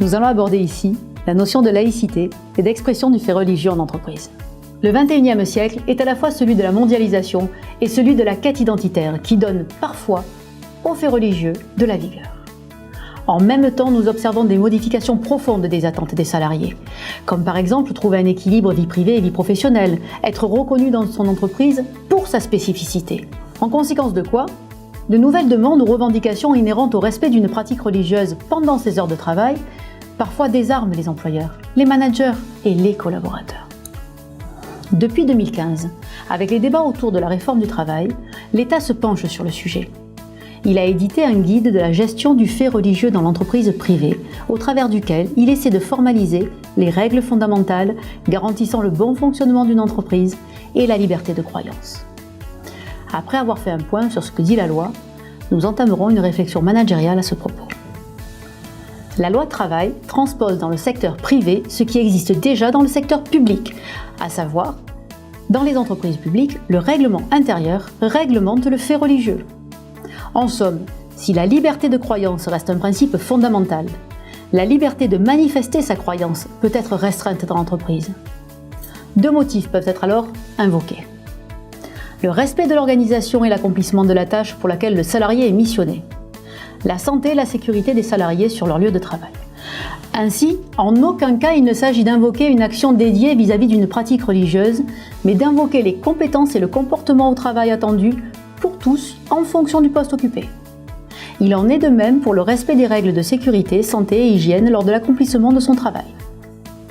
Nous allons aborder ici la notion de laïcité et d'expression du fait religieux en entreprise. Le XXIe siècle est à la fois celui de la mondialisation et celui de la quête identitaire qui donne parfois au fait religieux de la vigueur. En même temps, nous observons des modifications profondes des attentes des salariés, comme par exemple trouver un équilibre vie privée et vie professionnelle, être reconnu dans son entreprise pour sa spécificité. En conséquence de quoi, de nouvelles demandes ou revendications inhérentes au respect d'une pratique religieuse pendant ses heures de travail parfois désarment les employeurs, les managers et les collaborateurs. Depuis 2015, avec les débats autour de la réforme du travail, l'État se penche sur le sujet. Il a édité un guide de la gestion du fait religieux dans l'entreprise privée, au travers duquel il essaie de formaliser les règles fondamentales garantissant le bon fonctionnement d'une entreprise et la liberté de croyance. Après avoir fait un point sur ce que dit la loi, nous entamerons une réflexion managériale à ce propos. La loi travail transpose dans le secteur privé ce qui existe déjà dans le secteur public, à savoir, dans les entreprises publiques, le règlement intérieur réglemente le fait religieux. En somme, si la liberté de croyance reste un principe fondamental, la liberté de manifester sa croyance peut être restreinte dans l'entreprise. Deux motifs peuvent être alors invoqués. Le respect de l'organisation et l'accomplissement de la tâche pour laquelle le salarié est missionné. La santé et la sécurité des salariés sur leur lieu de travail. Ainsi, en aucun cas il ne s'agit d'invoquer une action dédiée vis-à-vis d'une pratique religieuse, mais d'invoquer les compétences et le comportement au travail attendus pour tous en fonction du poste occupé. Il en est de même pour le respect des règles de sécurité, santé et hygiène lors de l'accomplissement de son travail.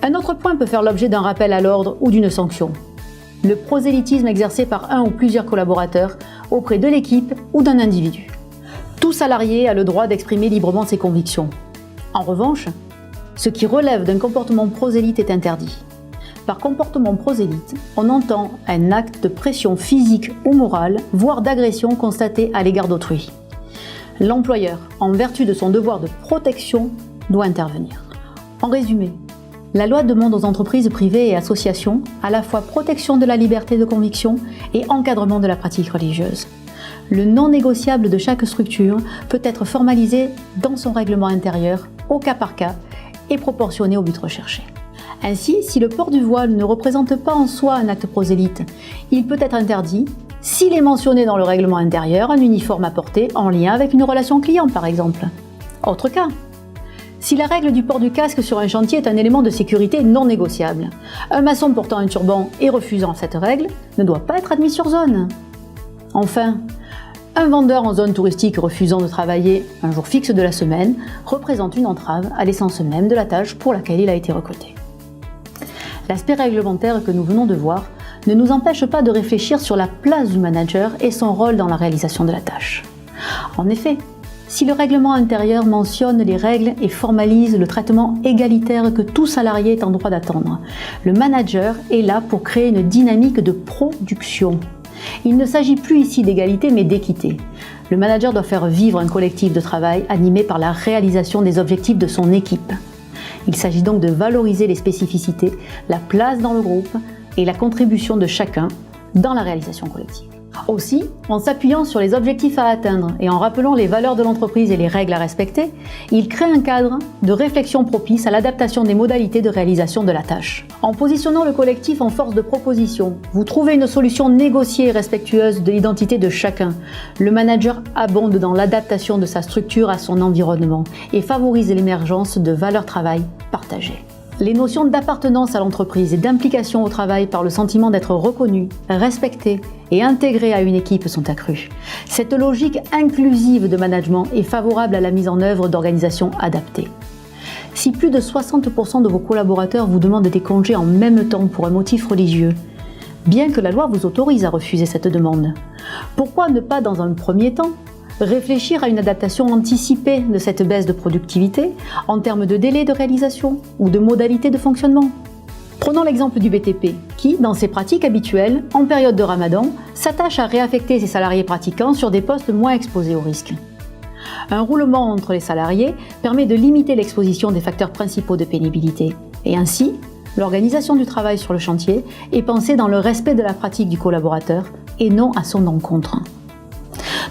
Un autre point peut faire l'objet d'un rappel à l'ordre ou d'une sanction. Le prosélytisme exercé par un ou plusieurs collaborateurs auprès de l'équipe ou d'un individu. Tout salarié a le droit d'exprimer librement ses convictions. En revanche, ce qui relève d'un comportement prosélyte est interdit. Par comportement prosélyte, on entend un acte de pression physique ou morale, voire d'agression constatée à l'égard d'autrui. L'employeur, en vertu de son devoir de protection, doit intervenir. En résumé, la loi demande aux entreprises privées et associations à la fois protection de la liberté de conviction et encadrement de la pratique religieuse. Le non négociable de chaque structure peut être formalisé dans son règlement intérieur, au cas par cas, et proportionné au but recherché. Ainsi, si le port du voile ne représente pas en soi un acte prosélyte, il peut être interdit s'il est mentionné dans le règlement intérieur un uniforme à porter en lien avec une relation client par exemple. Autre cas, si la règle du port du casque sur un chantier est un élément de sécurité non négociable, un maçon portant un turban et refusant cette règle ne doit pas être admis sur zone. Enfin, un vendeur en zone touristique refusant de travailler un jour fixe de la semaine représente une entrave à l'essence même de la tâche pour laquelle il a été recruté. L'aspect réglementaire que nous venons de voir ne nous empêche pas de réfléchir sur la place du manager et son rôle dans la réalisation de la tâche. En effet, si le règlement intérieur mentionne les règles et formalise le traitement égalitaire que tout salarié est en droit d'attendre, le manager est là pour créer une dynamique de production. Il ne s'agit plus ici d'égalité mais d'équité. Le manager doit faire vivre un collectif de travail animé par la réalisation des objectifs de son équipe. Il s'agit donc de valoriser les spécificités, la place dans le groupe et la contribution de chacun dans la réalisation collective. Aussi, en s'appuyant sur les objectifs à atteindre et en rappelant les valeurs de l'entreprise et les règles à respecter, il crée un cadre de réflexion propice à l'adaptation des modalités de réalisation de la tâche. En positionnant le collectif en force de proposition, vous trouvez une solution négociée et respectueuse de l'identité de chacun. Le manager abonde dans l'adaptation de sa structure à son environnement et favorise l'émergence de valeurs travail partagées. Les notions d'appartenance à l'entreprise et d'implication au travail par le sentiment d'être reconnu, respecté et intégré à une équipe sont accrues. Cette logique inclusive de management est favorable à la mise en œuvre d'organisations adaptées. Si plus de 60% de vos collaborateurs vous demandent des congés en même temps pour un motif religieux, bien que la loi vous autorise à refuser cette demande, pourquoi ne pas dans un premier temps réfléchir à une adaptation anticipée de cette baisse de productivité en termes de délai de réalisation ou de modalités de fonctionnement? Prenons l'exemple du BTP qui, dans ses pratiques habituelles, en période de Ramadan, s'attache à réaffecter ses salariés pratiquants sur des postes moins exposés au risque. Un roulement entre les salariés permet de limiter l'exposition des facteurs principaux de pénibilité et ainsi, l'organisation du travail sur le chantier est pensée dans le respect de la pratique du collaborateur et non à son encontre.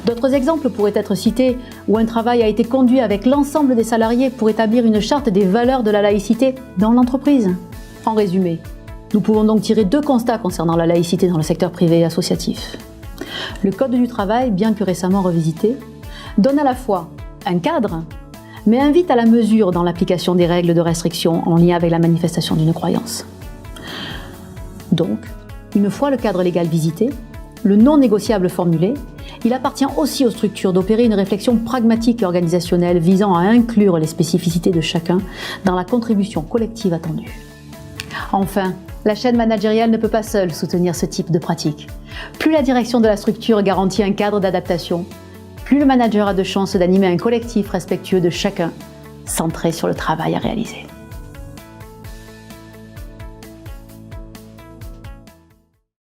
D'autres exemples pourraient être cités où un travail a été conduit avec l'ensemble des salariés pour établir une charte des valeurs de la laïcité dans l'entreprise. En résumé, nous pouvons donc tirer 2 constats concernant la laïcité dans le secteur privé et associatif. Le Code du travail, bien que récemment revisité, donne à la fois un cadre, mais invite à la mesure dans l'application des règles de restriction en lien avec la manifestation d'une croyance. Donc, une fois le cadre légal visité, le non négociable formulé, il appartient aussi aux structures d'opérer une réflexion pragmatique et organisationnelle visant à inclure les spécificités de chacun dans la contribution collective attendue. Enfin, la chaîne managériale ne peut pas seule soutenir ce type de pratique. Plus la direction de la structure garantit un cadre d'adaptation, plus le manager a de chances d'animer un collectif respectueux de chacun, centré sur le travail à réaliser.